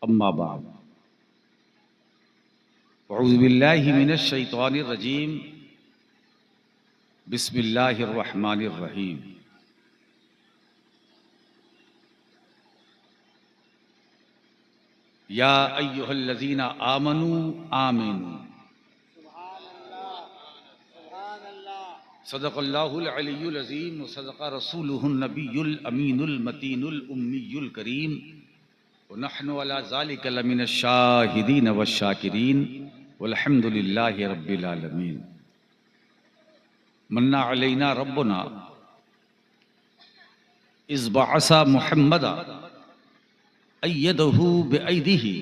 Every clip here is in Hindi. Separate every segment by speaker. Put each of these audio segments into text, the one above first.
Speaker 1: अम्मा बाद अऊज़ु बिल्लाहि मिनश शैतानिर रजीम बिस्मिल्लाहिर रहमानिर रहीम। या अय्युहल्लज़ीना आमनू आमिनू सदक़ल्लाहुल अलियुल अज़ीम व सदक़ रसूलुहुन नबियुल अमीनुल मतीनुल उम्मियुल करीम व नहनु अला ज़ालिका लमिनश शाहिदीन वश्शाकिरीन वल्हम्दुलिल्लाहि रब्बिल आलमीन। मन्ना अलैना रब्बुना इज़ बअसा मुहम्मदा अय्यदहू बिअयदिही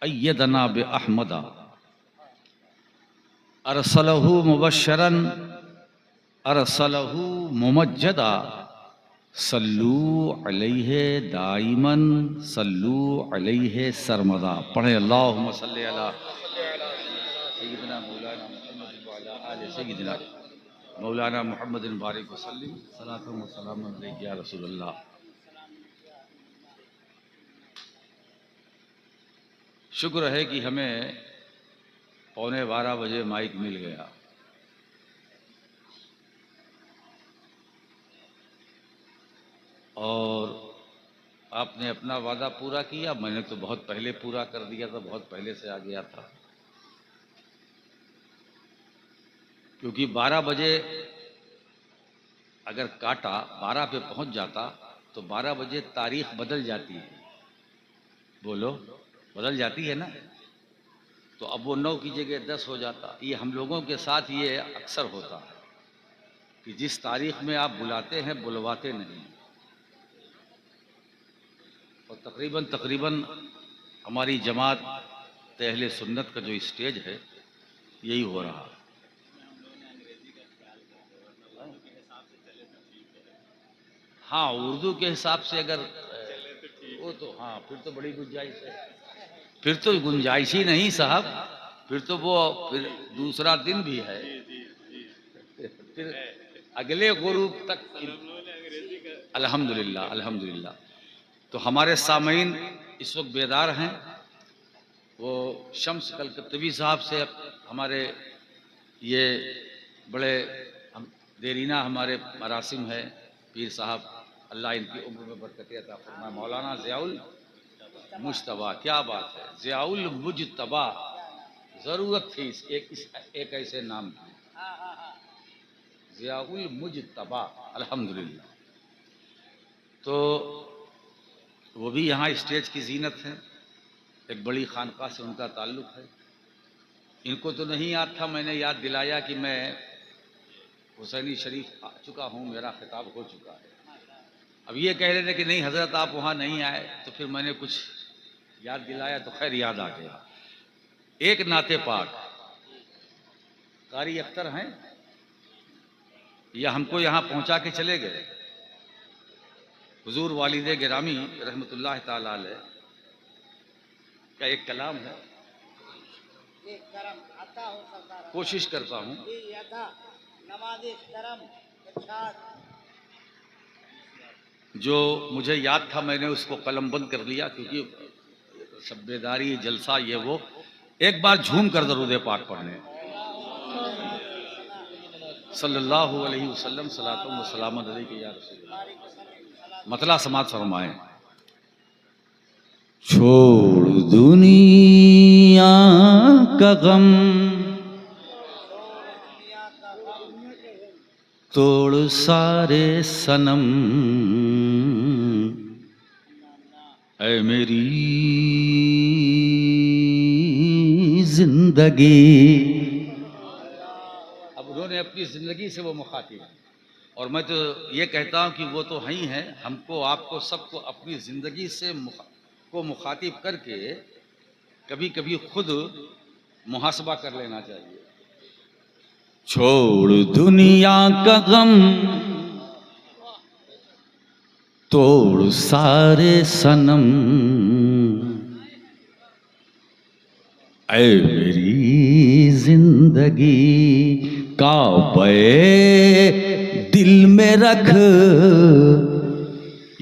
Speaker 1: अय्यदना बिअहमदा अरसलहू मुबश्शरन अरसलहू मुमज्जदा सल्लू अलैहि दाइमन सल्लू अलैहि सरमदा। पढ़े अल्लाहुम्मा सल्ली अला सय्यिदिना मौलाना मुहम्मद व अला आलि सय्यिदिना मौलाना मुहम्मद बारिक वसल्लिम सलातु व सलामु अलैका या रसूलल्लाह। शुक्र है कि हमें 11:15 बजे माइक मिल गया। और आपने अपना वादा पूरा किया, मैंने तो बहुत पहले पूरा कर दिया था, बहुत पहले से आ गया था। क्योंकि 12 बजे अगर काटा 12 पे पहुंच जाता तो 12 बजे तारीख बदल जाती है। बोलो, बदल जाती है ना। तो अब वो 9 की जगह 10 हो जाता। ये हम लोगों के साथ ये अक्सर होता है कि जिस तारीख में आप बुलाते हैं बुलवाते नहीं। और तकरीबन हमारी जमात अहले सुन्नत का जो स्टेज है यही हो रहा है। हाँ, उर्दू के हिसाब से अगर वो तो हाँ, फिर तो बड़ी गुंजाइश है। फिर तो गुंजाइश ही नहीं साहब, फिर तो वो फिर दूसरा दिन भी है। फिर अगले गुरूब तक अल्हम्दुलिल्लाह अल्हम्दुलिल्लाह। तो हमारे सामीन इस वक्त बेदार हैं। वो शम्स कलकत्तवी साहब से हमारे ये बड़े देरीना हमारे मरासिम है। पीर साहब अल्लाह इनकी उम्र में बरकत अता फरमाए। मौलाना ज़ियाउल मुज्तबा, क्या बात है, ज़ियाउल मुज्तबा, ज़रूरत थी एक ऐसे नाम की, ज़ियाउल मुज्तबा, अल्हम्दुलिल्लाह। तो वो भी यहाँ स्टेज की जीनत है। एक बड़ी खानका से उनका ताल्लुक़ है। इनको तो नहीं याद था, मैंने याद दिलाया कि मैं हुसैनी शरीफ आ चुका हूँ, मेरा खिताब हो चुका है। अब ये कह रहे थे कि नहीं हज़रत आप वहाँ नहीं आए, तो फिर मैंने कुछ याद दिलाया तो खैर याद आ गया। एक नाते पाक कारी अख्तर हैं या हमको यहाँ पहुँचा के चले गए। हुजूर वालिद गिरामी रहमतुल्लाह ताला अलैह का एक कलाम है, कोशिश करता हूँ। जो मुझे याद था मैंने उसको कलम बंद कर लिया, क्योंकि शब्बेदारी जलसा ये वो। एक बार झूम कर दरूद पाक पढ़ने सल्लल्लाहु अलैहि वसल्लम सलातो व सलाम अलैका या रसूलल्लाह। मतला समात फरमाए। छोड़ दुनिया का गम, तोड़ सारे सनम, ऐ मेरी जिंदगी। अब उन्होंने अपनी जिंदगी से वो मुखातिब है। और मैं तो ये कहता हूँ कि वो तो हैं ही हैं। हमको आपको सबको अपनी जिंदगी से को मुखातिब करके कभी कभी खुद मुहासबा कर लेना चाहिए। छोड़ दुनिया का गम, तोड़ सारे सनम, ऐ मेरी जिंदगी, काबे दिल में रख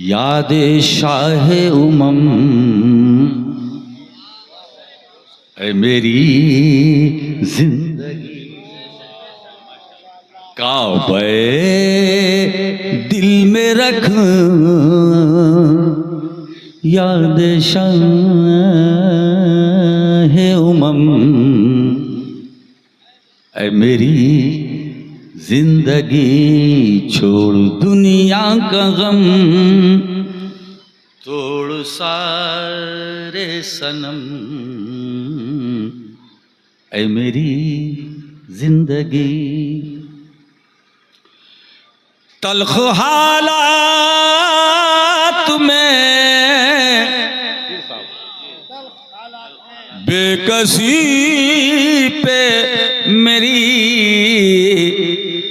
Speaker 1: याद शाह उमम, ऐ मेरी जिंदगी काबे दिल में रख याद शाह उमम। ऐ मेरी जिंदगी छोड़ दुनिया का गम, तोड़ सारे सनम। ऐ मेरी जिंदगी तल्ख हालात में बेकसी पे मेरी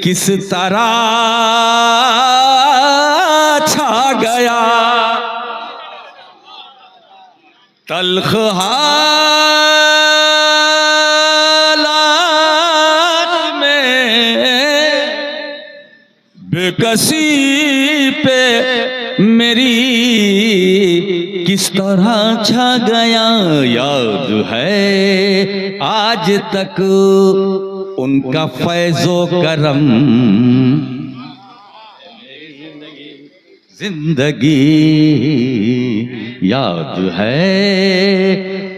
Speaker 1: किस तरह छा गया। तल्ख हालात में बेकसी पे मेरी किस तरह छा गया। याद है आज तक उनका फैज़ो करम, जिंदगी याद है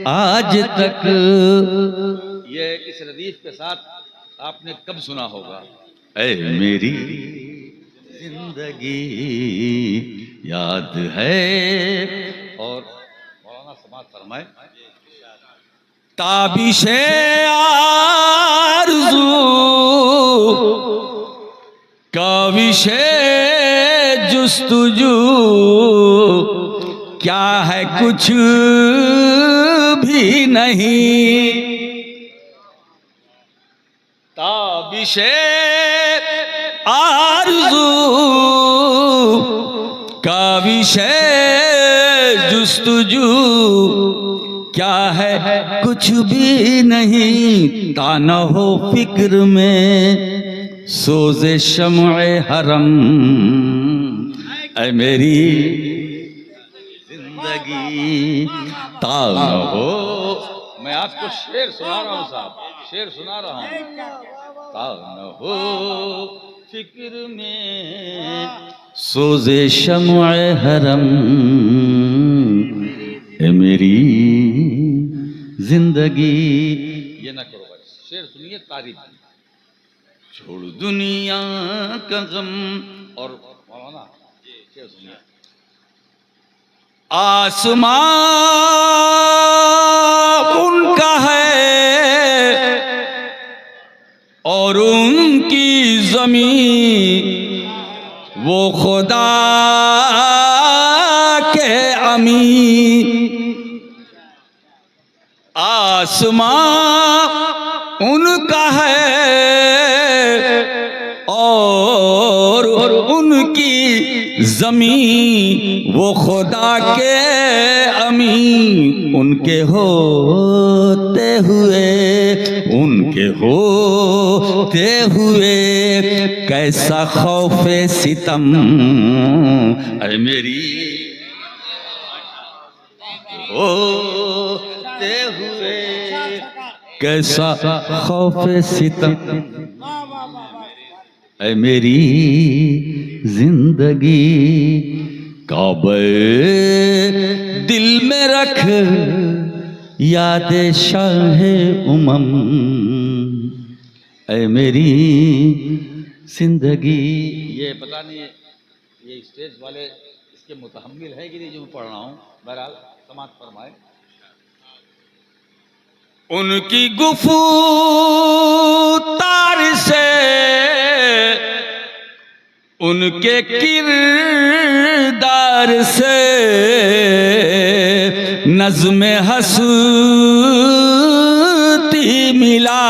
Speaker 1: आज तक। ये इस रदीफ के साथ आपने कब सुना होगा? ऐ मेरी जिंदगी याद है। और मौलाना समाअत फरमाए, ताबिशे आरज़ू काविशे जुस्तुजू क्या है कुछ भी नहीं। ताबिशे आरज़ू काविशे जुस्तुजू क्या है कुछ भी नहीं। ताना हो फिक्र में सोज़े शम्अ हरम। ऐ मेरी जिंदगी ताना हो। मैं आपको शेर सुना रहा हूँ साहब, शेर सुना रहा हूँ। ताना हो फिक्र में सोज़े शम्अ हरम। ऐ मेरी जिंदगी। ये ना करो भाई, शेर सुनिए, तारीफ। छोड़ दुनिया का गम। और मौलाना शेर सुनिए, आसमां उनका है और उनकी ज़मीन वो खुदा के अमीन। आसमां उनका है और उनकी ज़मीन वो खुदा के अमीन। उनके होते हुए कैसा खौफे सितम। अरे मेरी होते हुए कैसा खौफे सितम। ऐ मेरी जिंदगी काबे दिल में रख याद शाह उमम। ऐ मेरी जिंदगी। ये पता नहीं ये स्टेज वाले इसके मुतहम्मिल है कि नहीं जो मैं पढ़ रहा हूँ। बहरहाल समाअत फरमाए। उनकी गुफ्तार से उनके किरदार से नज़्म हस्ती मिला।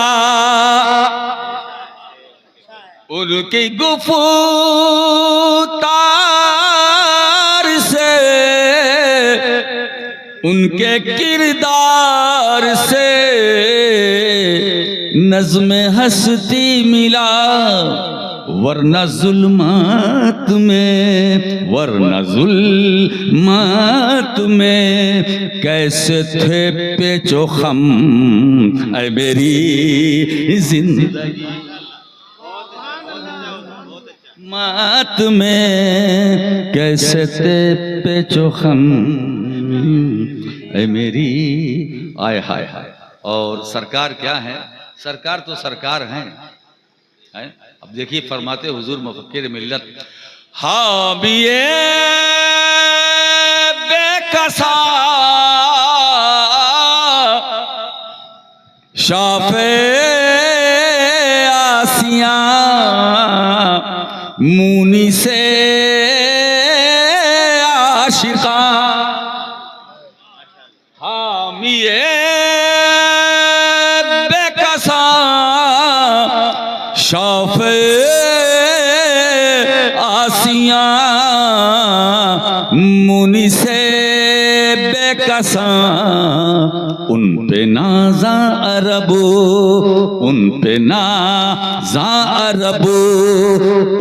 Speaker 1: उनकी गुफ्तार से उनके किरदार से नज़्म हस्ती मिला। वरना जुल्मात में कैसे थे पेचो खम ऐ मेरी जिंदगी मात में कैसे थे पेचो खम ऐ मेरी आय हाय हाय। और सरकार क्या है? सरकार तो सरकार है। अब देखिए फरमाते हुजूर मुफक्किर मिल्लत, हाँ भी बेकसा शाफे आसिया मुनी से आशिका हामिए बेकसा शाफे आसिया मुनि से बेकसा उन पे नाज़ा अरबो उन पे नाज़ा अरबो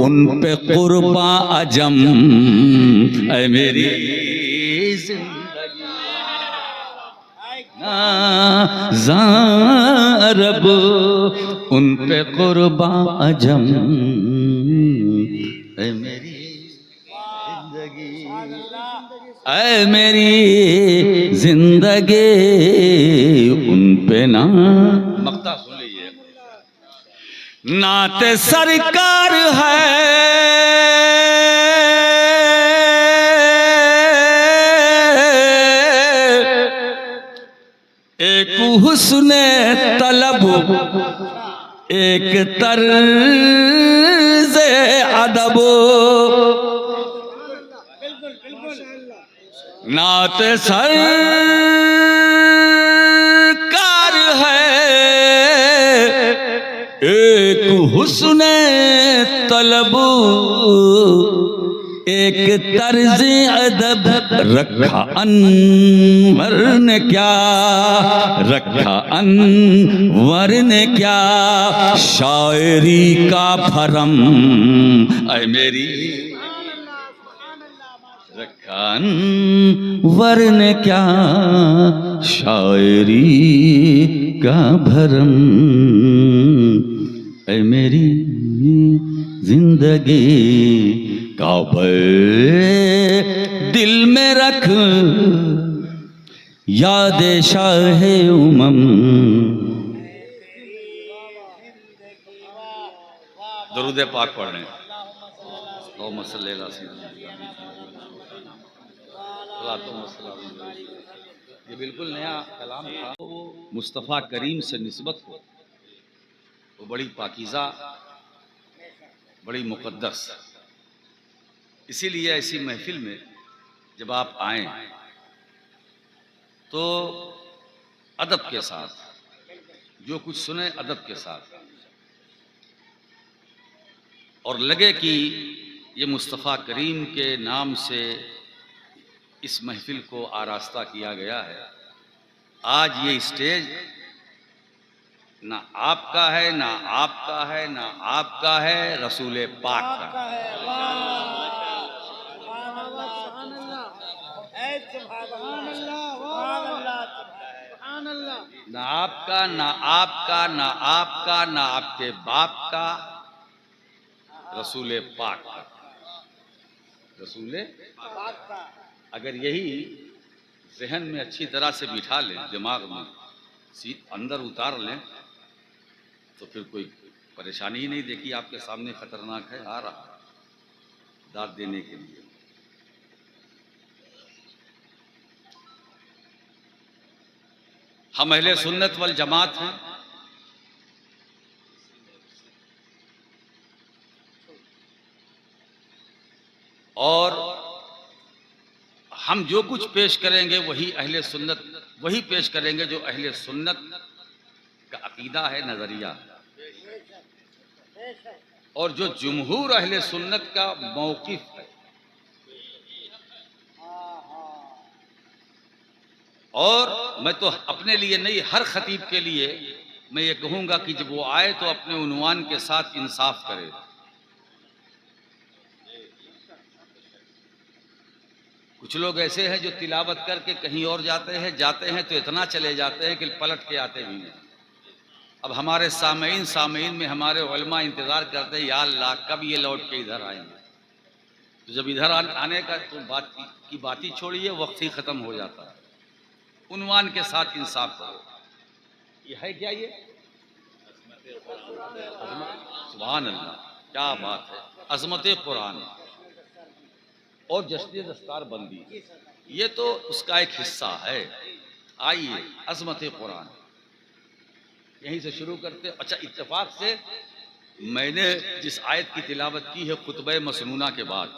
Speaker 1: उन पे कुर्बा अजम ऐ मेरी जिंदगी नाज़ा अरब उन पे कुर्बा अजम ऐ मेरी जिंदगी ऐ मेरी जिंदगी उन पे ना मक्ता सुन लीजिए। नाते सरकार है एक हुस्ने तलब एक तर्ज़ अदब नात सरकार है एक हुस्ने तलब एक तर्ज अदब रखा अनवर ने क्या रखा अनवर ने क्या शायरी का भरम ऐ मेरी रखा अनवर ने क्या शायरी का भरम ऐ मेरी जिंदगी काबे दिल में रख याद शाहे उमम। दरूद पाक पढ़ रहे हैं। ये बिल्कुल नया कलाम था। वो मुस्तफ़ा करीम से निस्बत हो, वो बड़ी पाकीज़ा बड़ी मुक़द्दस। इसीलिए ऐसी महफिल में जब आप आएं तो अदब के साथ जो कुछ सुने अदब के साथ, और लगे कि ये मुस्तफ़ा करीम के नाम से इस महफिल को आरास्ता किया गया है। आज ये स्टेज ना आपका है ना आपका है ना आपका है, रसूल पाक का है। ना आपका ना आपका ना आपका ना आपके बाप का, रसूल पाक का। रसूल पाक का अगर यही जहन में अच्छी तरह से बिठा लें, दिमाग में अंदर उतार लें, तो फिर कोई परेशानी ही नहीं। देखिए आपके सामने खतरनाक है, आ रहा दाद देने के लिए। हम अहले सुन्नत वल जमात हैं। और हम जो कुछ पेश करेंगे वही अहले सुन्नत वही पेश करेंगे जो अहले सुन्नत का अकीदा है, नजरिया है, और जो जुमहूर अहले सुन्नत का मौक़िफ़ है। और मैं तो अपने लिए नहीं, हर खतीब के लिए मैं ये कहूँगा कि जब वो आए तो अपने उन्वान के साथ इंसाफ करे। कुछ लोग ऐसे हैं जो तिलावत करके कहीं और जाते हैं तो इतना चले जाते हैं कि पलट के आते भी नहीं। अब हमारे सामईन में हमारे उलमा इंतज़ार करते हैं, या अल्लाह कब ये लौट के इधर आएंगे। तो जब इधर आने का तो बात ही छोड़िए, वक्त ही ख़त्म हो जाता है। उन्वान के साथ इंसाफ करो। ये है क्या? ये सुभान अल्लाह, क्या बात है। अज़मत कुरान और जश्न दस्तार बंदी, ये तो उसका एक हिस्सा है। आइए अज़मत कुरान यहीं से शुरू करते। अच्छा, इत्तेफाक से मैंने जिस आयत की तिलावत की है खुतबे मसनूना के बाद,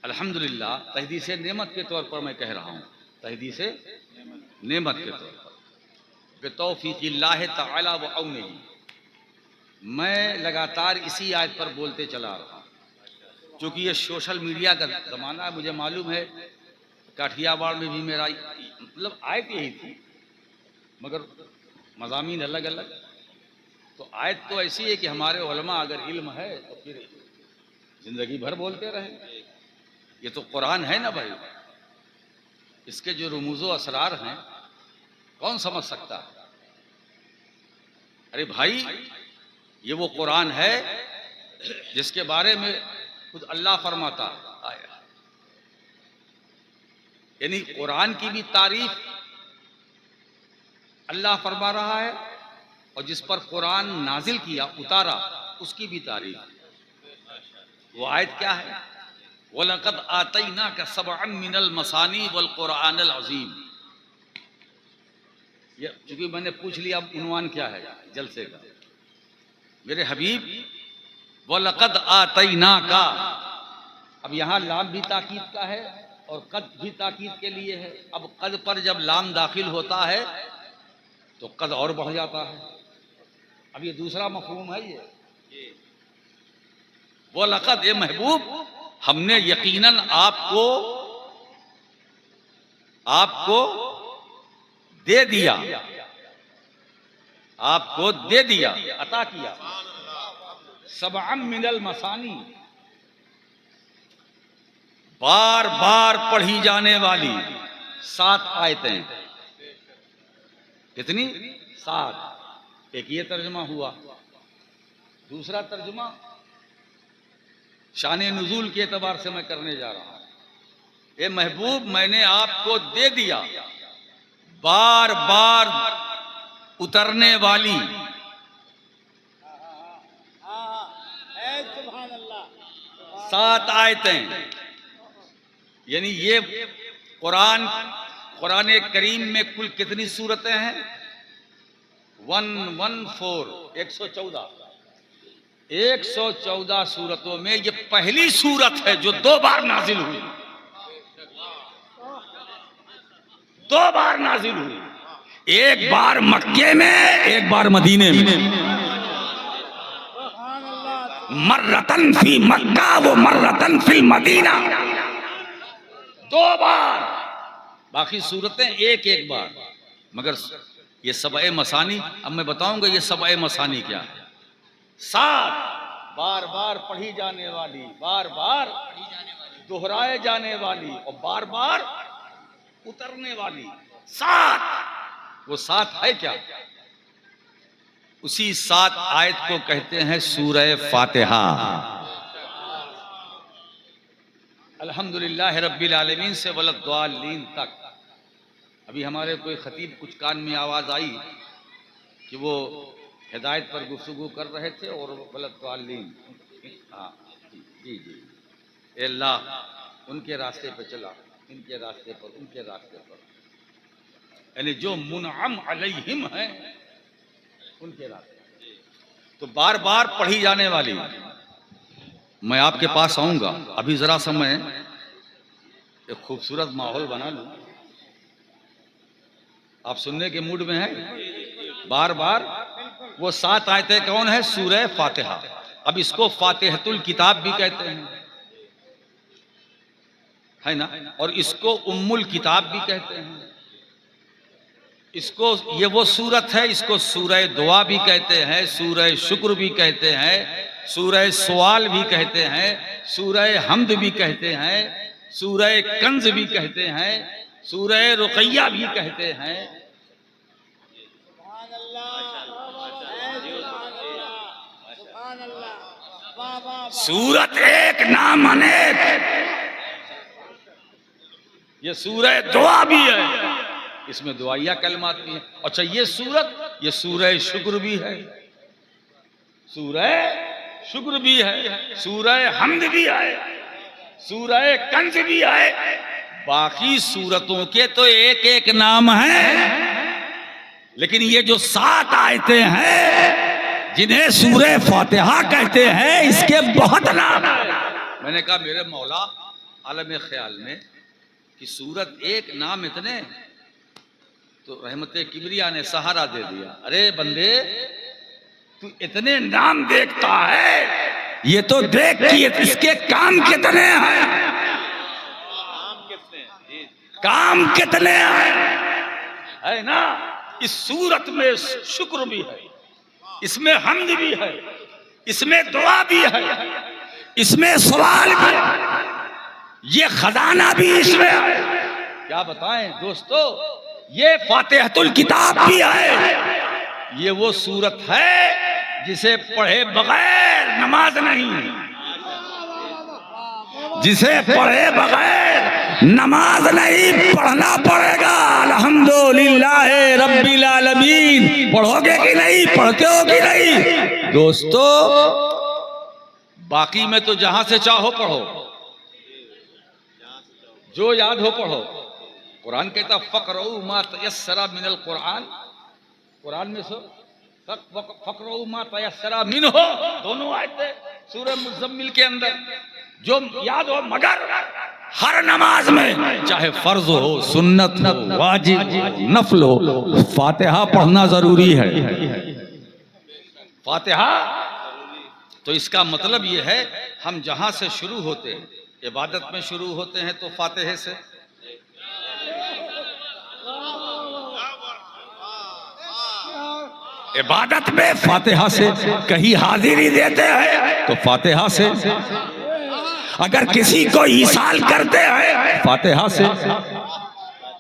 Speaker 1: अल्हम्दुलिल्लाह तहदीस नेमत के तौर पर मैं कह रहा हूँ, तहदीस नेमत के तौर पर बितौफ़ीक़िल्लाह तआला व औनिही, मैं लगातार इसी आयत पर बोलते चला रहा हूँ। क्योंकि ये सोशल मीडिया का ज़माना है, मुझे मालूम है काठियावाड़ में भी मेरा मतलब आयत यही थी, मगर मज़ामीन अलग अलग। तो आयत तो ऐसी है कि हमारे उलमा अगर इल्म है तो फिर ज़िंदगी भर बोलते रहे। ये तो कुरान है ना भाई, इसके जो रुमूज़ व असरार हैं कौन समझ सकता है? अरे भाई, ये वो कुरान है जिसके बारे में खुद अल्लाह फरमाता आया, यानी कुरान की भी तारीफ अल्लाह फरमा रहा है और जिस पर कुरान नाजिल किया उतारा उसकी भी तारीफ। वो आयत क्या है? वलक़द आतैनाका सबअन मिनल मसानी वल कुरानिल अज़ीम। ये चूंकि मैंने पूछ लिया अब उन्वान क्या है जलसे का, मेरे हबीब वलक़द आतैनाका, अब यहाँ लाम भी ताकीद का है और कद भी ताकीद के लिए है। अब कद पर जब लाम दाखिल होता है तो कद और बढ़ जाता है। अब ये दूसरा मफहूम है। ये वो लक़द, ए महबूब, हमने यकीनन आपको दे दिया, आपको दे दिया, अता किया। सबअन मिनल मसानी, बार बार पढ़ी जाने वाली 7 आयतें। कितनी? 7। एक ये तर्जुमा हुआ। दूसरा तर्जुमा शान नुज़ूल के एतबार से मैं करने जा रहा हूं। ए महबूब, मैंने आपको दे दिया बार बार उतरने वाली 7 आयतें। यानी ये कुरान करीम में कुल कितनी सूरतें हैं? 114 114 सूरतों में ये पहली सूरत है जो 2 बार नाजिल हुई। 2 बार नाजिल हुई, एक बार मक्के में, एक बार मदीने में। मर्रतन फी मक्का व मर्रतन फिल मदीना, 2 बार। बाकी सूरतें एक एक बार। मगर ये सबए मसानी, अब मैं बताऊंगा ये सबए मसानी क्या है। 7 बार बार पढ़ी जाने वाली, बार बार दोहराए जाने वाली और बार बार उतरने वाली 7। वो 7 है क्या? उसी 7 आयत को कहते हैं सूरह फातिहा। अल्हम्दुलिल्लाह रब्बिल आलमीन से वलद्दालीन तक। अभी हमारे कोई खतीब कुछ कान में आवाज़ आई कि वो हिदायत पर गुफ्तगू कर रहे थे और वलद्दालीन, हाँ जी जी, अल्लाह उनके रास्ते पर चला, इनके रास्ते पर, उनके रास्ते पर, यानी जो मुनअम अलैहिम है उनके रास्ते। तो बार बार पढ़ी जाने वाली। मैं आपके पास आऊंगा, अभी जरा समय एक खूबसूरत माहौल बना लूं। आप सुनने के मूड में हैं? बार बार वो 7 आयतें कौन है? सूरह फातिहा। अब इसको फातिहतुल किताब भी कहते हैं, है ना, और इसको उम्मुल किताब भी कहते हैं। इसको, ये वो सूरत है, इसको सूरह दुआ भी कहते हैं, सूरह शुक्र भी कहते हैं, सूरह सवाल भी कहते हैं, सूरह हम्द भी कहते हैं, सूरह कंज भी कहते हैं, सूरह रुकैया भी कहते हैं। सूरत एक नाम अनेक, ये सूरह दुआ भी है, इसमें दुआया कलमात भी है। अच्छा ये सूरत, ये सूरह शुक्र भी है, सूरह शुक्र भी है, सूरह हम्द भी है, सूरह कंज भी है। बाकी सूरतों के तो एक एक नाम हैं, लेकिन ये जो 7 आयतें हैं जिन्हें सूरह फातिहा कहते हैं, इसके बहुत नाम है। मैंने कहा मेरे मौला आलम ख्याल में कि सूरत एक नाम इतने, तो रहमत किबरिया ने सहारा दे दिया। अरे बंदे तू इतने नाम देखता है, ये तो देख कि इसके काम कितने हैं, काम कितने हैं, है ना। इस सूरत में शुक्र भी है, इसमें हम्द भी है, इसमें दुआ भी है, इसमें सवाल भी है, ये खजाना भी इसमें है। क्या बताएं दोस्तों, ये फातिहतुल किताब भी है। ये वो सूरत है जिसे पढ़े बगैर नमाज नहीं, जिसे पढ़े बगैर नमाज नहीं, पढ़ना पड़ेगा। अल्हम्दुलिल्लाह रब्बिल आलमीन। पढ़ोगे कि नहीं, पढ़ते हो कि नहीं दोस्तों? बाकी में तो जहां से चाहो पढ़ो, जो याद हो पढ़ो। कुरान कहता फकरू मा तयस्सरा मिनल कुरान, कुरान में सो फकरू मा तयस्सरा मिन हो, दोनों आयतें सूरह मुज़म्मिल के अंदर, जो याद हो। मगर हर नमाज में चाहे फर्ज हो, सुन्नत हो, वाजिब हो, नफल हो, फातिहा पढ़ना जरूरी है। फातिहा, तो इसका मतलब ये है हम जहां से शुरू होते हैं, इबादत में शुरू होते हैं तो फातिहे से, इबादत में फातिहा से, कहीं हाजिरी देते हैं तो फातिहा से, अगर किसी को ईसाल करते हैं फातिहा से,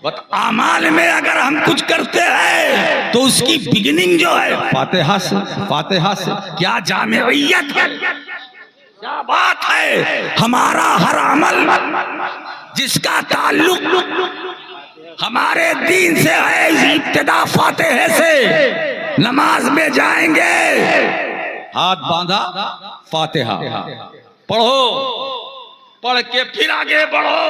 Speaker 1: बट आमाल में अगर हम कुछ करते हैं तो उसकी बिगिनिंग जो है फातिहा से, फातिहा से। क्या जामियत है, क्या बात है। हमारा हर अमल जिसका ताल्लुक हमारे दीन से है, इब्तिदा फातिहे से। नमाज में जाएंगे, हाथ बांधा, फातिहा पढ़ो, पढ़ के फिर आगे बढ़ो।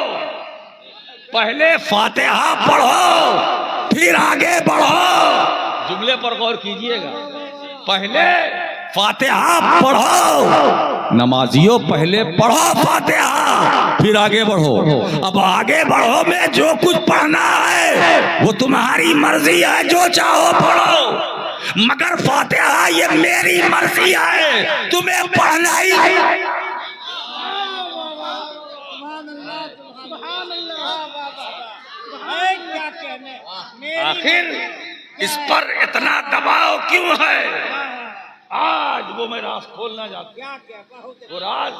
Speaker 1: पहले फातिहा पढ़ो, फिर आगे बढ़ो। जुमले पर गौर कीजिएगा, पहले फातिहा पढ़ो, नमाजियों पहले पढ़ो फातिहा, फिर आगे बढ़ो। अब आगे बढ़ो में जो कुछ पढ़ना है वो तुम्हारी मर्जी है, जो चाहो पढ़ो, मगर फातिहा ये मेरी मर्जी है, तुम्हें पढ़ना ही। आखिर इस पर इतना दबाव क्यों है? आज वो मैं राज खोलना चाहता हूँ, वो राज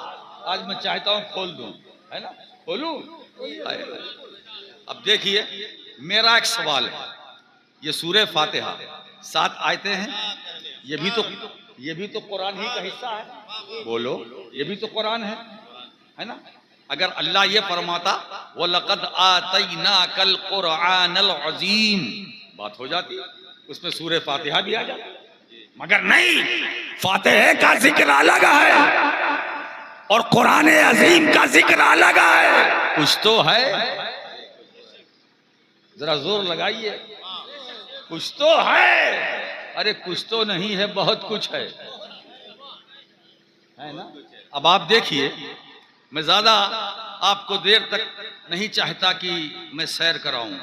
Speaker 1: आज मैं चाहता हूँ खोल दूं, है ना, खोलूं। अब देखिए मेरा एक सवाल है, ये सूरह फातिहा 7 आयतें हैं, ये भी तो कुरान ही का हिस्सा है। बोलो, ये भी तो कुरान है ना। अगर अल्लाह ये फरमाता वलक़द आतैनाकल क़ुरआनल अज़ीम, बात हो जाती, उसमें सूरह फातिहा भी आ जाता, मगर नहीं, फातिहा का जिक्र अलग है और कुरान अज़ीम का जिक्र अलग है। कुछ तो है, जरा जोर लगाइए, कुछ तो है। अरे कुछ तो नहीं है, बहुत कुछ है ना। अब आप देखिए, मैं ज्यादा आपको देर तक नहीं चाहता कि मैं सैर कराऊं।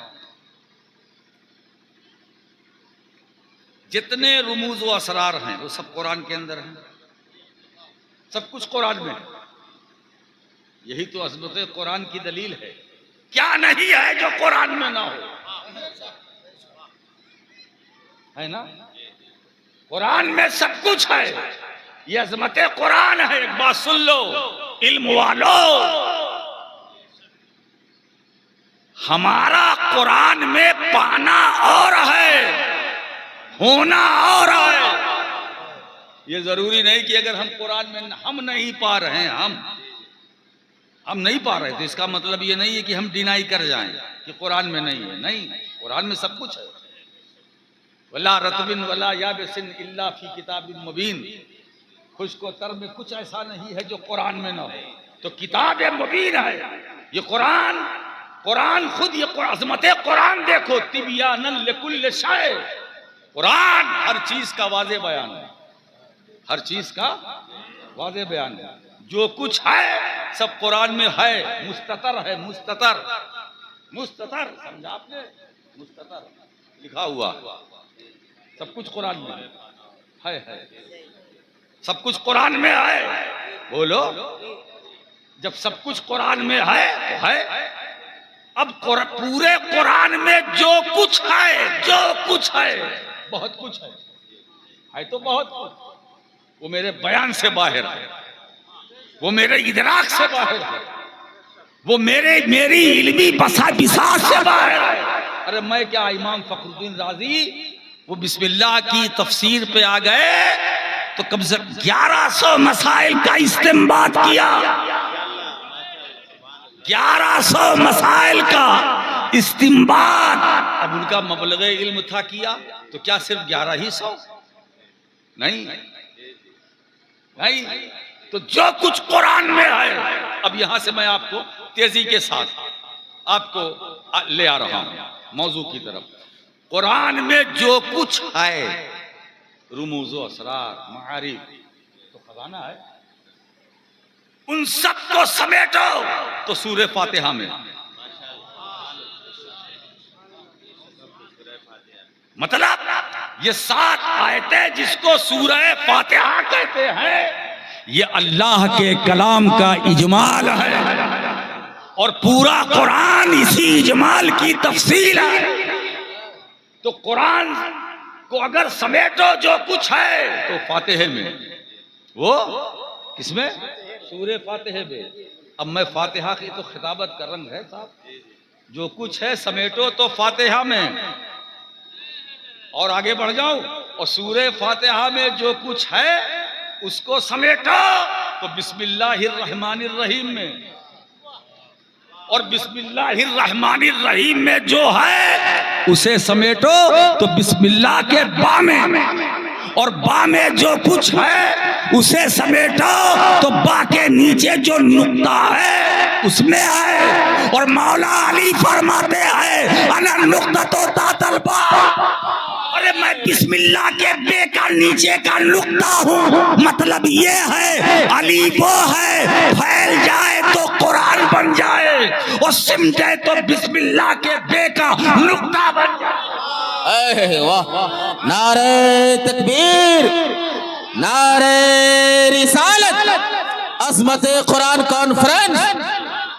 Speaker 1: जितने रुमूज व असरार हैं वो सब कुरान के अंदर हैं, सब कुछ कुरान में है। यही तो अज़मत कुरान की दलील है। क्या नहीं है जो कुरान में ना हो, है ना। कुरान में सब कुछ है, ये अज़मत कुरान है। एक बात सुन लो इल्म वालो, हमारा कुरान में पाना और है, होना और है। ये जरूरी नहीं कि अगर हम कुरान में हम नहीं पा रहे हैं, हम नहीं पा रहे तो इसका मतलब ये नहीं है कि हम डिनाई कर जाएं कि कुरान में नहीं है। नहीं, कुरान में सब कुछ है। वला रतबिन वला याबिसिन इल्ला फी किताबिन मुबीन, खुश्क तर में कुछ ऐसा नहीं है जो कुरान में ना हो। तो किताब मुबीन है ये कुरान। कुरान खुद, ये अज़मत कुरान देखो, तिबियानन लिकुल्ल शै। कुरान हर चीज का वाज़े बयान है, हर चीज का वाज़े बयान है। जो कुछ है सब कुरान में है। मुस्ततर है, मुस्ततर, मुस्ततर समझा आपने? मुस्ततर लिखा हुआ सब कुछ कुरान में है। सब कुछ कुरान में है। बोलो, जब सब कुछ कुरान में है तो है। अब पूरे कुरान में जो कुछ है, जो कुछ है, बहुत कुछ है तो बहुत कुछ, वो मेरे बयान से बाहर है, वो मेरे इदराक से बाहर है, वो मेरी इल्मी बिसात से बाहर है। अरे मैं क्या, इमाम फखरुद्दीन राजी वो बिस्मिल्लाह की तफसीर पे आ गए तो कम से 1100 मसाइल का इस्तेमाल किया। 1100 मसाइल का इस्तेमाल। अब उनका मबलग इल्म था किया तो क्या सिर्फ 1100? नहीं, तो जो कुछ कुरान में है। अब यहां से मैं आपको तेजी के साथ आपको ले आ रहा हूं मौजू की तरफ। कुरान में जो कुछ है, रुमूज़ो असरार मारिफ तो खजाना है, उन सब को समेटो तो सूरह फातिहा में। मतलब ये 7 आयतें जिसको सूरह फातिहा कहते हैं, ये अल्लाह के कलाम का इजमाल है और पूरा कुरान इसी इजमाल की तफसील है। तो कुरान को अगर समेटो जो कुछ है तो फातिहे में, वो किसमें? सूरह फातिहे में। अब मैं फातिहा की तो खिताबत कर रंग है साहब, जो कुछ है समेटो तो फातिहा में। और आगे बढ़ जाऊं और सूरह फातिहा में जो कुछ है उसको समेटो तो बिस्मिल्लाहिर्रहमानिर्रहीम में। और बिस्मिल्लाहिर्रहमानिर्रहीम में जो है उसे समेटो तो बिस्मिल्लाह के बा में। और बा में जो कुछ है उसे समेटो तो बा के नीचे जो नुक्ता है उसमें है। और मौला अली फरमाते हैं अना नुक्ता तो तातल बा। अरे मैं बिस्मिल्लाह के बे का नीचे का नुक्ता हूँ। मतलब ये है अली वो है, फैल जाए तो कुरान बन जाए और सिमटे तो बिस्मिल्लाह के बे का नुक्ता बन जाए।
Speaker 2: वाह, नारे तकबीर, नारे रिसालत, अज़मत कुरान कॉन्फ्रेंस,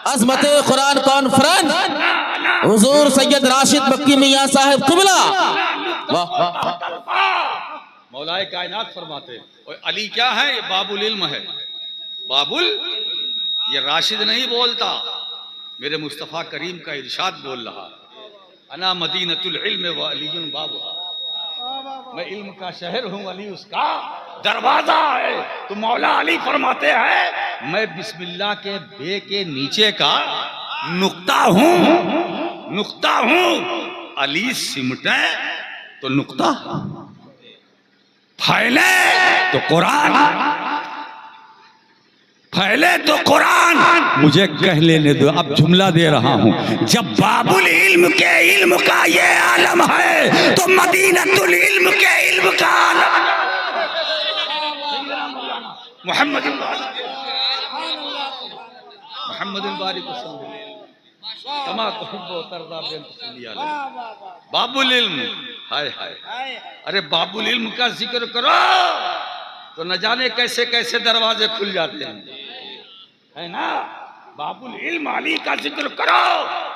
Speaker 2: अज़मत कुरान कॉन्फ्रेंस, हुजूर सैयद राशिद मक्की मियां साहब क़िबला।
Speaker 1: मौलाए कायनात फरमाते और अली क्या है? ये बाबुल इल्म है। बाबुल, ये राशिद नहीं बोलता, मेरे मुस्तफ़ा करीम का इरशाद बोल रहा। अना मदीनतुल इल्म व अलीयुन बाबुहा। मैं इल्म का शहर हूँ, अली उसका दरवाजा है। तो मौला अली फरमाते हैं मैं बिस्मिल्लाह के बे के नीचे का नुक्ता हूँ, नुक्ता हूँ। अली सिमटे तो नुक्ता, फैले तो कुरान, फैले तो कुरान। मुझे कह लेने दो, अब जुमला दे रहा हूं। जब बाबुल इल्म के इल्म का ये आलम है तो मदीनतुल इल्म के इल्म का आलम मोहम्मद बाबुल इल्म। हाय हाय, अरे बाबुल इल्म का जिक्र करो तो न जाने कैसे कैसे दरवाजे खुल जाते हैं, है ना। बाबुल इल्म अली का जिक्र करो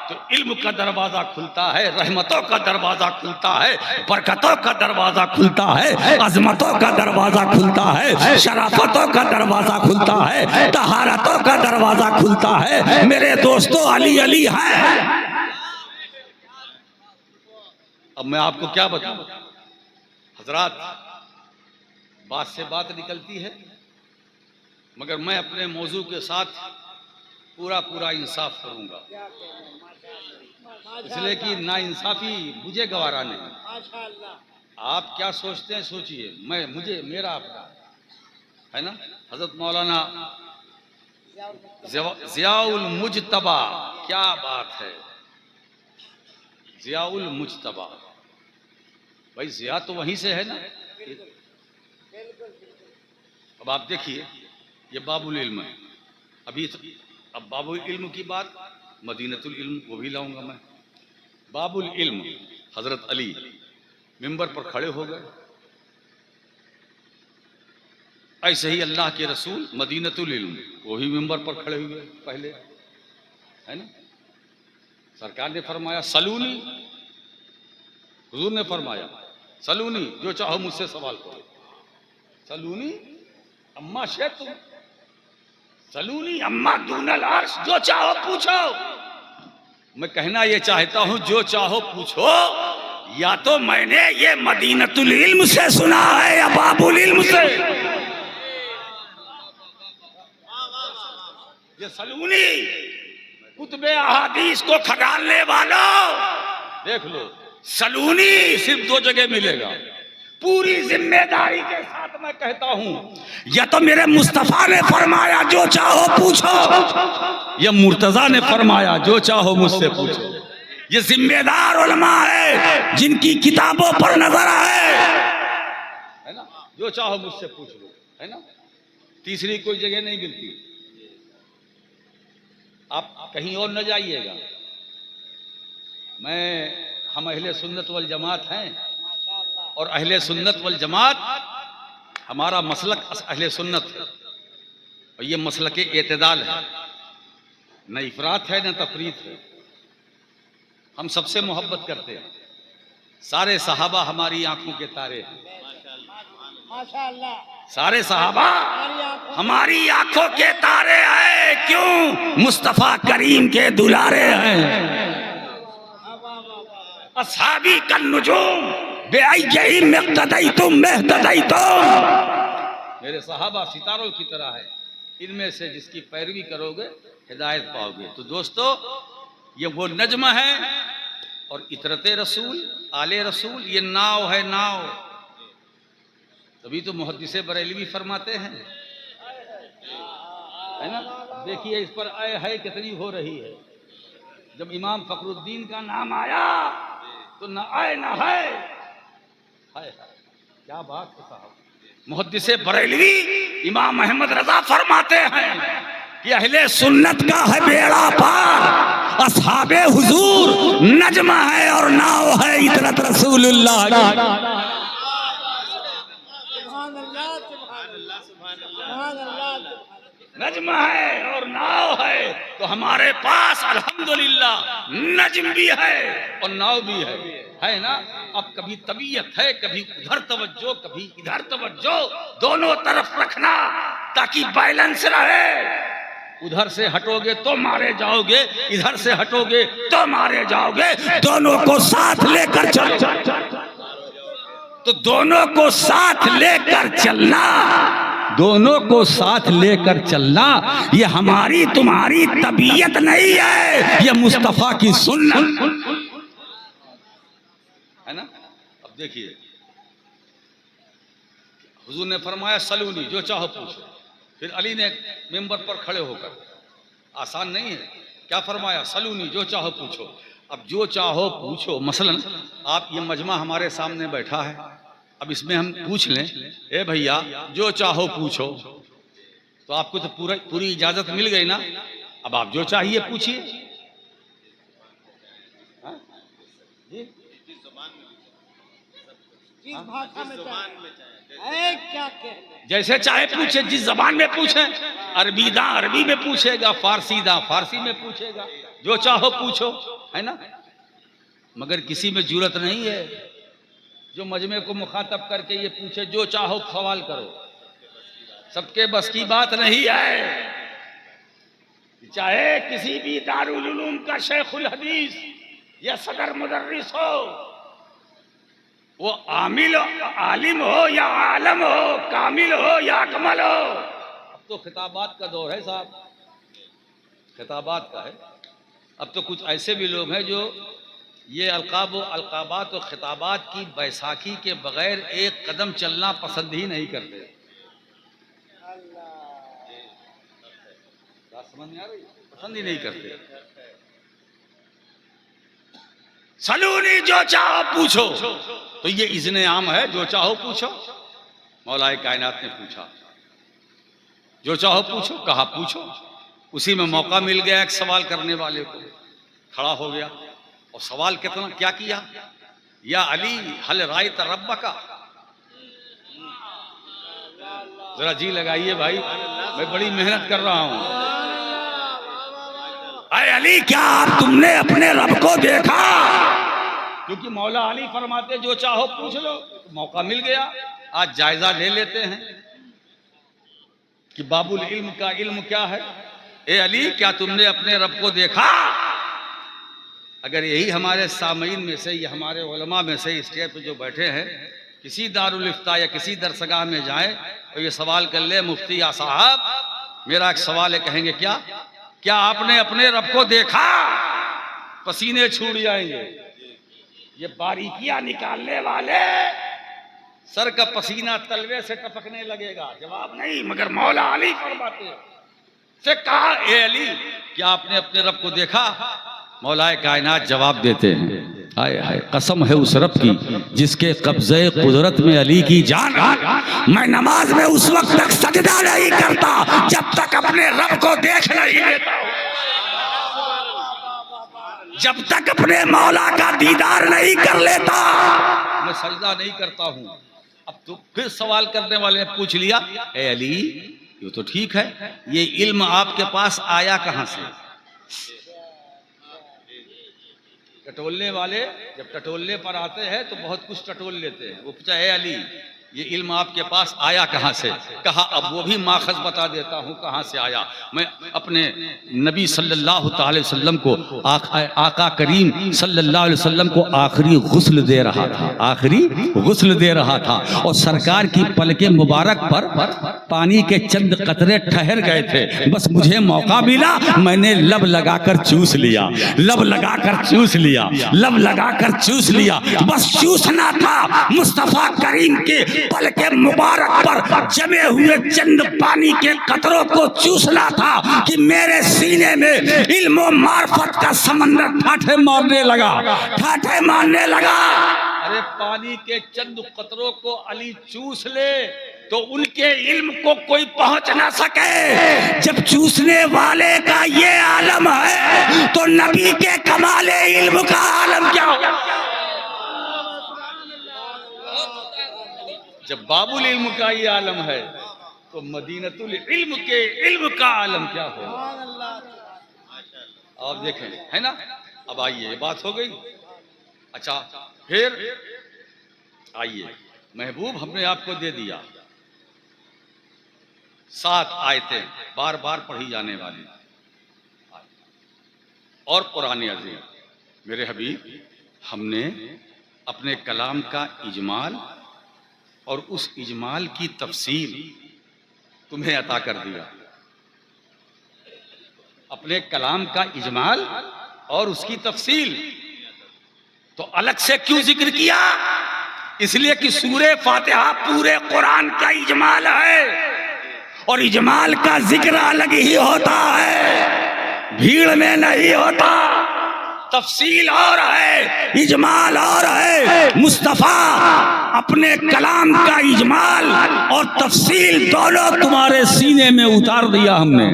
Speaker 1: तो इल्म का दरवाजा खुलता है, रहमतों का दरवाजा खुलता है, बरकतों का दरवाजा खुलता है, अजमतों का दरवाजा खुलता है, शराफतों का दरवाजा खुलता है, तहारतों का दरवाजा खुलता है। मेरे दोस्तों, अली अली है। अब मैं आपको क्या बताऊं हजरात, बात से बात निकलती है, मगर मैं अपने मौजू के साथ पूरा पूरा इंसाफ करूंगा, इसलिए कि नाइंसाफी मुझे गवारा नहीं। आप क्या सोचते हैं सोचिए, मुझे मेरा अपना है ना। हजरत मौलाना ज़ियाउल मुज्तबा, क्या बात है, ज़ियाउल मुज्तबा, भाई ज़िया तो वहीं से है ना। अब आप देखिए, ये बाबुल इल्म है। अब बाबुल इल्म की बात, मदीनतुल इल्म वो भी लाऊंगा मैं। बाबुल इल्म हजरत अली मिंबर पर खड़े हो गए, ऐसे ही अल्लाह के रसूल मदीनतुल इल्म वो भी मिंबर पर खड़े हुए पहले, है ना। सरकार ने फरमाया सलूनी, हुजूर ने फरमाया सलूनी, जो चाहो मुझसे सवाल करो। सलूनी अम्मा शेख, तुम सलूनी अम्मा दूनल अर्श, जो चाहो पूछो। मैं कहना ये चाहता हूं, जो चाहो पूछो, या तो मैंने ये मदीनतुल इल्म से सुना है या बाबुल इल्म से। ये सलूनी कुतुबे अहादीस को खगालने वालों, देख लो, सलूनी सिर्फ दो जगह मिलेगा। पूरी जिम्मेदारी के साथ मैं कहता हूं, या तो मेरे मुस्तफा ने फरमाया जो चाहो पूछो, या मुर्तजा ने फरमाया जो चाहो मुझसे पूछो। ये जिम्मेदार उलमा है जिनकी किताबों पर नजर है ना। जो चाहो मुझसे पूछ लो, है ना। तीसरी कोई जगह नहीं मिलती, आप कहीं और न जाइएगा। हम अहले सुन्नत वल जमात हैं, और अहले सुन्नत वल जमात हमारा मसलक अहले सुन्नत है, और ये मसलक एतदाल है, न इफरात है न तफरीत है। हम सबसे मोहब्बत करते हैं, सारे सहाबा हमारी आंखों के तारे हैं, सारे सहाबा हमारी आंखों के तारे हैं। क्यों? मुस्तफा करीम के दुलारे हैं। असहाबी कन नुजूम बेअय्यहिम इक़्तदैतुम मेहतदैतुम, मेरे सहाबा सितारों की तरह है, इनमें से जिसकी पैरवी करोगे हिदायत पाओगे। तो दोस्तों, ये वो नज्म है, और इतरते रसूल आले रसूल, ये नाव है, नाव। तभी तो मुहद्दिसे बरेलवी फरमाते हैं, है ना। देखिए इस पर आय है कितनी हो रही है। जब इमाम फखरुद्दीन का नाम आया तो न आए न है, क्या बात है साहब। मुहद्दिसे बरेलवी इमाम अहमद रजा फरमाते हैं कि अहले सुन्नत का है बेड़ा पार, असहाबे हुजूर नज्म है और नाव है इतरत रसूलुल्लाह। नज्म है और नाव है, तो हमारे पास अल्हम्दुलिल्लाह नज्म भी है और नाव भी है ना। अब कभी तबीयत है, कभी उधर तवज्जो, कभी इधर तवज्जो, दोनों तरफ रखना ताकि बैलेंस रहे। उधर से हटोगे तो मारे जाओगे, इधर से हटोगे तो मारे जाओगे, दोनों को साथ लेकर चलो। तो दोनों को साथ लेकर चलना, दोनों को साथ लेकर चलना, ये हमारी तुम्हारी तबीयत नहीं है, ये मुस्तफा की सुन्नत है ना। अब देखिए, हुजूर ने फरमाया सलूनी, जो चाहो पूछो। फिर अली ने मिंबर पर खड़े होकर, आसान नहीं है, क्या फरमाया? सलूनी, जो चाहो पूछो। अब जो चाहो पूछो, मसलन आप ये मजमा हमारे सामने बैठा है, अब इसमें हम पूछ लें, ए भैया जो चाहो पूछो, तो आपको तो पूरी इजाजत मिल गई ना। अब आप जो चाहिए पूछिए। जैसे चाहे पूछे, जिस जबान में पूछे, अरबी दा अरबी में पूछेगा, फारसी दा फारसी में पूछेगा, जो चाहो पूछो, है ना। मगर किसी में जुर्रत नहीं है जो मजमे को मुखातब करके ये पूछे जो चाहो सवाल करो, सबके बस की बात नहीं है। चाहे किसी भी दारुल उलूम का शेखुल हदीस या सदर मुदर्रिस हो, वो आमिल आलिम हो या आलम हो, कामिल हो या अकमल हो। अब तो खिताबात का दौर है साहब, खिताबात का है। अब तो कुछ ऐसे भी लोग हैं जो ये अलकाब व अलकाबात और खिताबात की बैसाखी के बगैर एक कदम चलना पसंद ही नहीं करते। बात समझ में आ रही? पसंद ही नहीं करते। सलूनी जो चाहो पूछो, तो ये इज़्ने आम है, जो चाहो पूछो। मौलाए कायनात ने पूछा, जो चाहो पूछो, कहा पूछो। उसी में मौका मिल गया एक सवाल करने वाले को, खड़ा हो गया और सवाल कितना क्या किया, या अली हल रायत रब्बका। जरा जी लगाइए भाई, मैं बड़ी मेहनत कर रहा हूं। अरे अली क्या आप तुमने अपने रब को देखा? क्योंकि मौला अली फरमाते जो चाहो पूछ लो। तो मौका मिल गया, आज जायजा ले लेते हैं कि बाबुल इल्म का इल्म क्या है। ए अली क्या तुमने अपने रब को देखा? अगर यही हमारे सामीन में से या हमारे उलमा में से स्टेज पे जो बैठे हैं किसी दारुल इफ्ता या किसी दरसगाह में जाए तो ये सवाल कर ले, मुफ्ती या साहब मेरा एक सवाल है, कहेंगे क्या? क्या आपने अपने रब को देखा? पसीने छूट जाएंगे। ये बारीकियां निकालने वाले सर का पसीना तलवे से टपकने लगेगा। जवाब नहीं, मगर मौला अली फरमाते से कहा, ए अली क्या आपने अपने रब को देखा? मौलाए कायनात जवाब देते हैं, हाय हाय कसम है उस रब की जिसके कब्जे कुदरत में अली की जान। मैं नमाज में उस वक्त तक सजदा नहीं करता जब तक अपने रब को देख नहीं लेता हूं, जब तक अपने मौला का दीदार नहीं कर लेता मैं सजदा नहीं करता हूं। अब तो फिर सवाल करने वाले ने पूछ लिया, ए अली ये तो ठीक है, ये इल्म आपके पास आया कहां से? टटोलने वाले जब टटोलने पर आते हैं तो बहुत कुछ टटोल लेते हैं। वो पूछा, ए अली ये इल्म आपके पास आया कहां से? कहा अब वो भी माखज बता देता हूं कहां से आया। मैं अपने नबी सल्लल्लाहु अलैहि वसल्लम को आका करीम सल्लल्लाहु अलैहि वसल्लम को आखिरी गुस्ल दे रहा था, आखिरी गुस्ल दे रहा था और सरकार की पलके मुबारक पर पानी के चंद कतरे ठहर गए थे। बस मुझे मौका मिला, मैंने लब लगाकर चूस लिया, लब लगाकर चूस लिया, लब लगाकर चूस लिया। बस चूसना था, मुस्तफा करीम के पलके मुबारक पर जमे हुए चंद पानी के कतरों को चूसना था कि मेरे सीने में इल्म मार्फत का समंदर ठाठे मारने लगा, ठाठे मारने लगा। अरे पानी के चंद कतरों को अली चूस ले तो उनके इल्म को कोई पहुंच ना सके। जब चूसने वाले का ये आलम है तो नबी के कमाले इल्म का आलम क्या होगा? जब बाबुल इल्म का ये आलम है तो मदीनतुल इल्म के इल्म का आलम क्या होगा? आप देखें, है ना। अब आइए, ये बात हो गई। अच्छा फिर आइए, महबूब हमने आपको दे दिया 7 आयतें बार बार पढ़ी जाने वाली और कुरान अज़ीम। मेरे हबीब हमने अपने कलाम का इजमाल और उस इजमाल की तफसील तुम्हें अता कर दिया। अपने कलाम का इजमाल और उसकी तफसील तो अलग से क्यों जिक्र किया? इसलिए कि सूरे फातिहा पूरे कुरान का इजमाल है और इजमाल का जिक्र अलग ही होता है, भीड़ में नहीं होता। तफसील और है, इजमाल और है। मुस्तफा अपने कलाम का इजमाल और तफसील दोनों तुम्हारे सीने में उतार दिया हमने।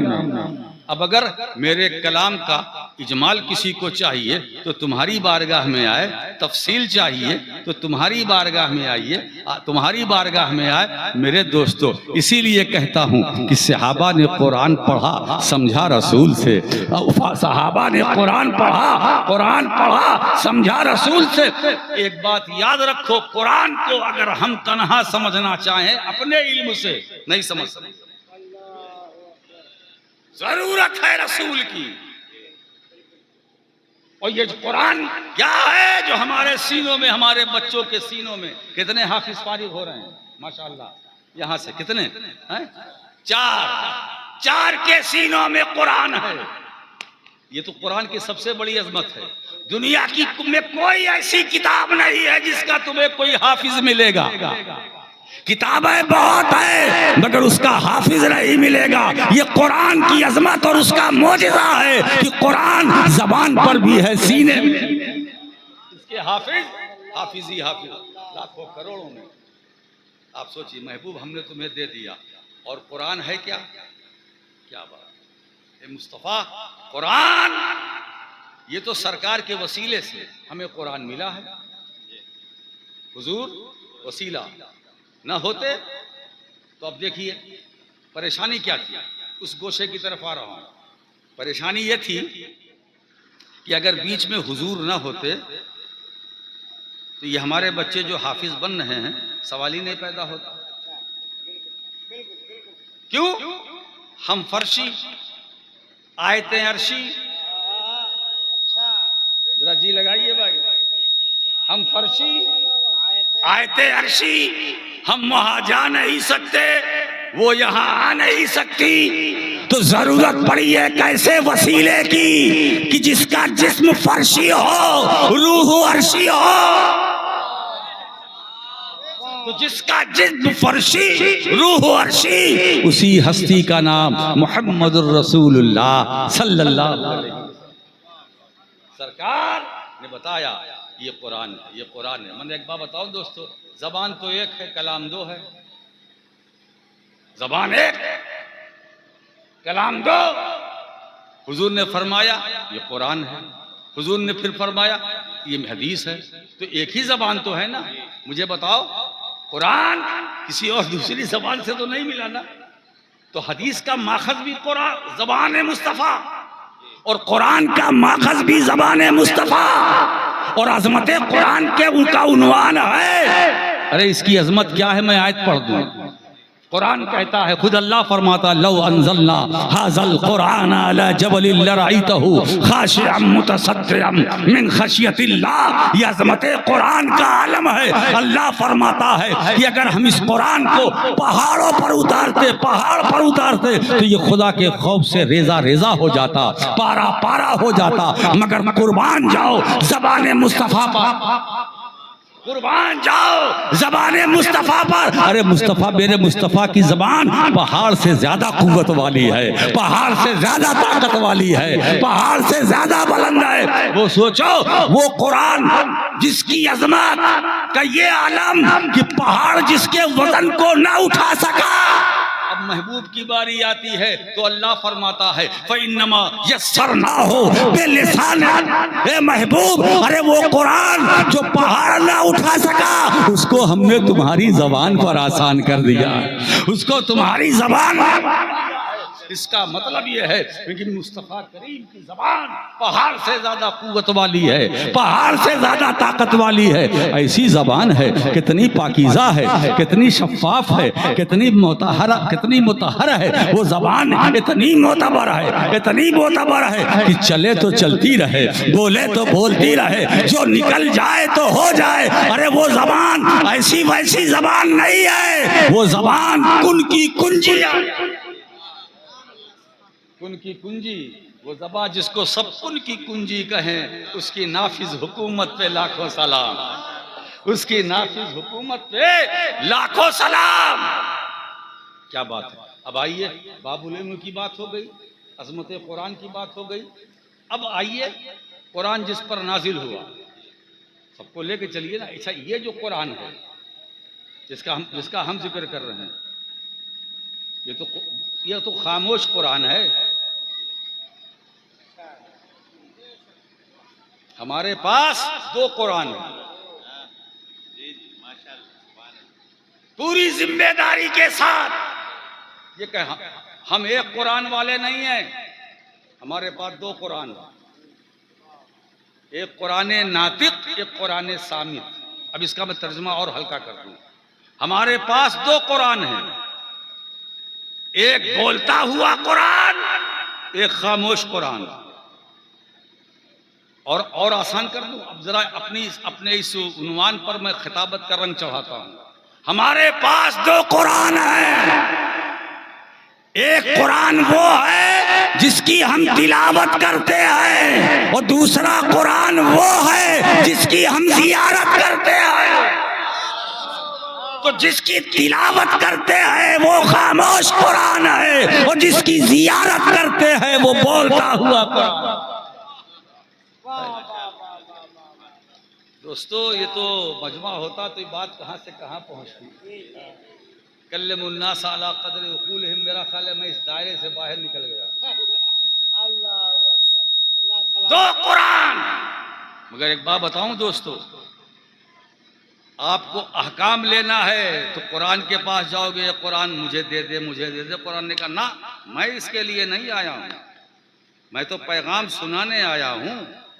Speaker 1: अब अगर मेरे कलाम का इजमाल किसी को चाहिए तो तुम्हारी बारगाह में आए, तफसील चाहिए तो तुम्हारी बारगाह में आइए, तुम्हारी बारगाह में आए। मेरे दोस्तों, इसीलिए कहता हूँ कि सहाबा ने कुरान पढ़ा, समझा रसूल से। सहाबा ने कुरान पढ़ा, समझा रसूल से। एक बात याद रखो, कुरान को अगर हम तन्हा समझना चाहें अपने इल्म से नहीं समझ सकते, जरूरत है रसूल की। और ये कुरान क्या है जो हमारे सीनों में, हमारे बच्चों के सीनों में कितने हाफिज फारिग हो रहे हैं माशाअल्लाह। यहाँ से कितने हैं? चार के सीनों में कुरान है। ये तो कुरान की सबसे बड़ी अजमत है। दुनिया की में कोई ऐसी किताब नहीं है जिसका तुम्हें कोई हाफिज मिलेगा। किताबें बहुत है मगर उसका हाफिज नहीं मिलेगा। ये कुरान की अजमत और उसका मौजिज़ा है कि कुरान जबान पर भी है, सीने में। इसके हाफिज ही हाफिज लाखों करोड़ों में। आप सोचिए, महबूब हमने तुम्हें दे दिया और कुरान है क्या? क्या बात है मुस्तफ़ा। कुरान ये तो सरकार के वसीले से हमें कुरान मिला है। हुजूर वसीला ना होते तो अब देखिए परेशानी क्या थी। उस गोशे की तरफ आ रहा हूं। परेशानी ये थी कि अगर बीच में हुजूर ना होते तो ये हमारे बच्चे जो हाफिज बन रहे हैं सवाल ही नहीं पैदा होता। क्यों? हम फर्शी आयते अर्शी, जरा जी लगाइए भाई, हम फर्शी आयते अर्शी, हम वहां जा नहीं सकते, वो यहां आ नहीं सकती। तो जरूरत पड़ी है कैसे वसीले की कि जिसका जिस्म फर्शी हो, रूह अर्शी हो। तो जिसका जिस्म फर्शी, रूह अर्शी, उसी हस्ती का नाम मुहम्मदुर रसूलुल्लाह सल्लल्लाहु अलैहि वसल्लम। सरकार ने बताया ये कुरान है, ये कुरान है। मैंने एक बात बताऊं दोस्तों, जबान तो एक है, कलाम दो है। जबान एक, कलाम दो। हुजूर ने फरमाया ये कुरान है, हुजूर ने फिर फरमाया ये हदीस है। तो एक ही जबान तो है ना। मुझे बताओ, कुरान किसी और दूसरी जबान से तो नहीं मिला ना। तो हदीस का माखज भी कुरान जबान मुस्तफ़ा और कुरान का माखज भी जबान मुस्तफ़ा और अजमत कुरान के उनका उन्वान है। अरे इसकी अजमत क्या है, मैं आयत पढ़ दूं। कुरान कहता है, खुद अल्लाह फरमाता, लौ अंज़लना हाज़ल कुरान अला जबलिन लरअयतहु खाशिअम मुतसद्दिअम मिन खशियतिल्लाह। ये अजमत कुरान का आलम है। अल्लाह फरमाता है कि अगर हम इस कुरान को पहाड़ों पर उतारते, पहाड़ पर उतारते तो ये खुदा के खौफ से रेजा रेजा हो जाता, पारा पारा हो जाता। मगर कुर्बान जाओ ज़बान मुस्तफ़ा पर, कुर्बान जाओ ज़बान मुस्तफ़ा पर। अरे मुस्तफ़ा, मेरे मुस्तफ़ा की ज़बान पहाड़ से ज्यादा कुव्वत वाली है, पहाड़ से ज्यादा ताकत वाली है, पहाड़ से ज्यादा बुलंद है। वो सोचो, वो कुरान जिसकी अजमत का ये आलम कि पहाड़ जिसके वजन को ना उठा सका। अब महबूब की बारी आती है तो अल्लाह फरमाता है, फ़इन्नमा यस्सरनाहु बिलिसान। ए महबूब, अरे वो कुरान जो पहाड़ ना उठा सका उसको हमने तुम्हारी जबान पर आसान कर दिया, उसको तुम्हारी जबान। इसका मतलब यह है कि मुस्तफ़ा करीम की जबान पहाड़ से ज्यादा कुव्वत वाली है, पहाड़ से ज्यादा ताकत वाली है। ऐसी जबान है, कितनी पाकीज़ा है, कितनी शफ़ाफ है, कितनी मुतहर है। वो जबान इतनी मोतबर है, इतनी मोतबर है कि चले तो चलती रहे, बोले तो बोलती रहे, जो निकल जाए तो हो जाए। अरे वो जबान ऐसी वैसी जबान नहीं है, वो जबान कुन की कुंजी, कुन की कुंजी। वो ज़बान जिसको सब कुन की कुंजी कहें, उसकी नाफिज हुकूमत पे लाखों सलाम, उसकी नाफिज हुकूमत पे लाखों सलाम। क्या बात है। अब आइए, बाबुल इल्म की बात हो गई, अज़मत कुरान की बात हो गई। अब आइए कुरान जिस पर नाजिल हुआ, सबको लेके चलिए ना। अच्छा, ये जो कुरान है जिसका हम जिक्र कर रहे हैं, ये तो खामोश कुरान है। हमारे पास दो कुरान है। पूरी जिम्मेदारी के साथ ये कह, हम एक कुरान वाले नहीं हैं। हमारे पास दो कुरान है, एक कुरान नातिक, एक कुरान सामित। अब इसका मैं तर्जुमा और हल्का कर दूं। हमारे पास दो कुरान है, एक बोलता हुआ कुरान, एक खामोश कुरान। और आसान कर दूं। अब जरा अपने इस उन्वान पर मैं खिताबत का रंग चढ़ाता हूं। हमारे पास दो कुरान है। एक कुरान वो है जिसकी हम तिलावत करते हैं और दूसरा कुरान वो है जिसकी हम जियारत करते हैं। तो जिसकी तिलावत करते हैं वो खामोश कुरान है और जिसकी जियारत करते हैं वो बोलता हुआ कुरान। दोस्तों, ये तो मजमा होता तो ये बात कहां से कहां पहुंचती। कल्लमुन्नास अला क़द्रि उक़ूलिहिम, मेरा ख्याल है मैं इस दायरे से बाहर निकल गया। दो कुरान। मगर एक बात बताऊं दोस्तों, आपको अहकाम लेना है तो कुरान के पास जाओगे, कुरान मुझे दे दे मुझे दे दे। कुरान ने कहा ना, मैं इसके लिए नहीं आया हूं, मैं तो पैगाम सुनाने आया हूं।